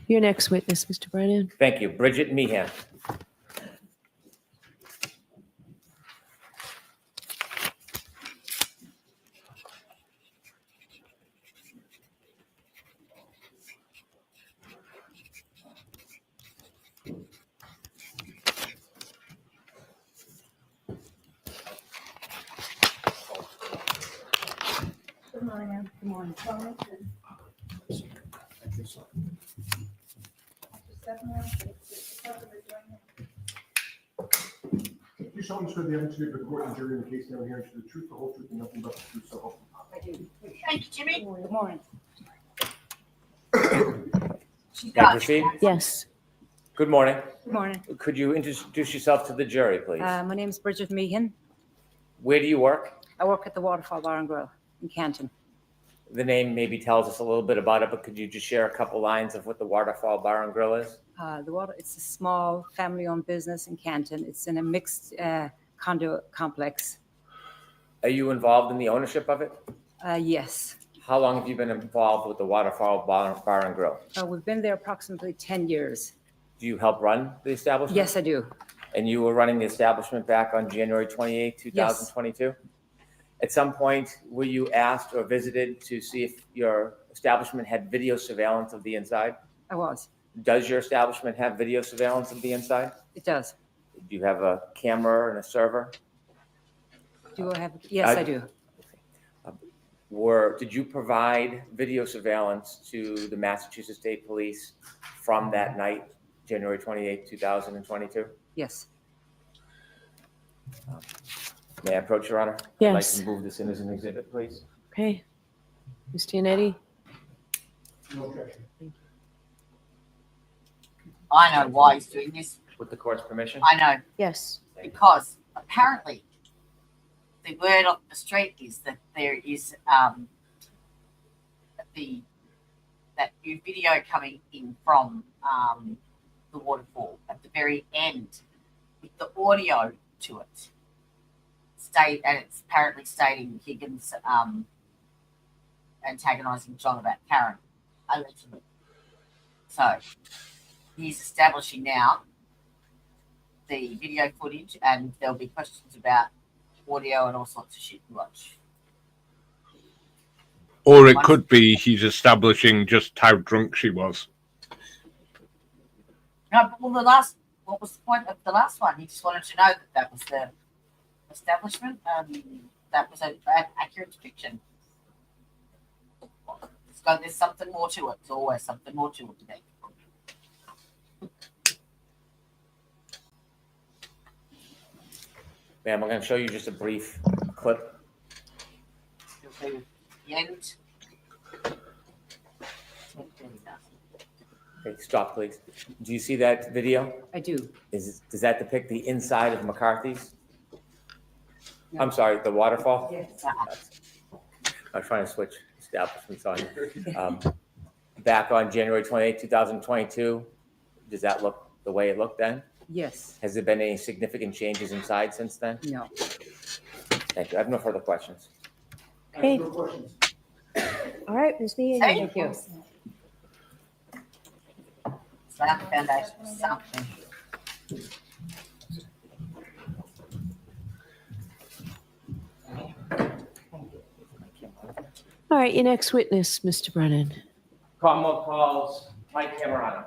Your next witness, Mr. Brennan. Thank you. Bridget Meehan. Good morning, ma'am. Good morning. You solemnly swear the evidence you give the court and jury in the case now hearing to the truth, the whole truth, and nothing but the truth, so help you God. I do. Thank you, Jimmy. Good morning. Can I proceed? Yes. Good morning. Good morning. Could you introduce yourself to the jury, please? My name is Bridget Meehan. Where do you work? I work at the Waterfall Bar and Grill in Canton. The name maybe tells us a little bit about it, but could you just share a couple lines of what the Waterfall Bar and Grill is? It's a small family-owned business in Canton. It's in a mixed condo complex. Are you involved in the ownership of it? Yes. How long have you been involved with the Waterfall Bar and Grill? We've been there approximately 10 years. Do you help run the establishment? Yes, I do. And you were running the establishment back on January 28, 2022? Yes. At some point, were you asked or visited to see if your establishment had video surveillance of the inside? I was. Does your establishment have video surveillance of the inside? It does. Do you have a camera and a server? Do I have? Yes, I do. Did you provide video surveillance to the Massachusetts State Police from that night, January 28, 2022? Yes. May I approach, Your Honor? Yes. I'd like to move this in as an exhibit, please. Okay. Ms. Giannetti? No objection. I know why he's doing this. With the court's permission? I know, Yes. because apparently the word on the street is that there is that new video coming in from the waterfall at the very end with the audio to it. And it's apparently stating Higgins antagonizing John about Karen, allegedly. So he's establishing now the video footage, and there'll be questions about audio and all sorts of shit to watch. Or it could be he's establishing just how drunk she was. No, but what was the point of the last one? He just wanted to know that was the establishment, that was an accurate depiction. So there's something more to it. There's always something more to it today. Ma'am, I'm going to show you just a brief clip. The end. Okay, stop, please. Do you see that video? I do. Does that depict the inside of McCARTHYS? No. I'm sorry, the Waterfall? Yes. I'm trying to switch establishments on you. Back on January 28, 2022, does that look the way it looked then? Yes. Has there been any significant changes inside since then? No. Thank you. I have no further questions. Okay. No questions. All right, Ms. Meehan. Thank you. Slap the foundation for something. All right, your next witness, Mr. Brennan. Commonwealth calls Mike CAMERANO.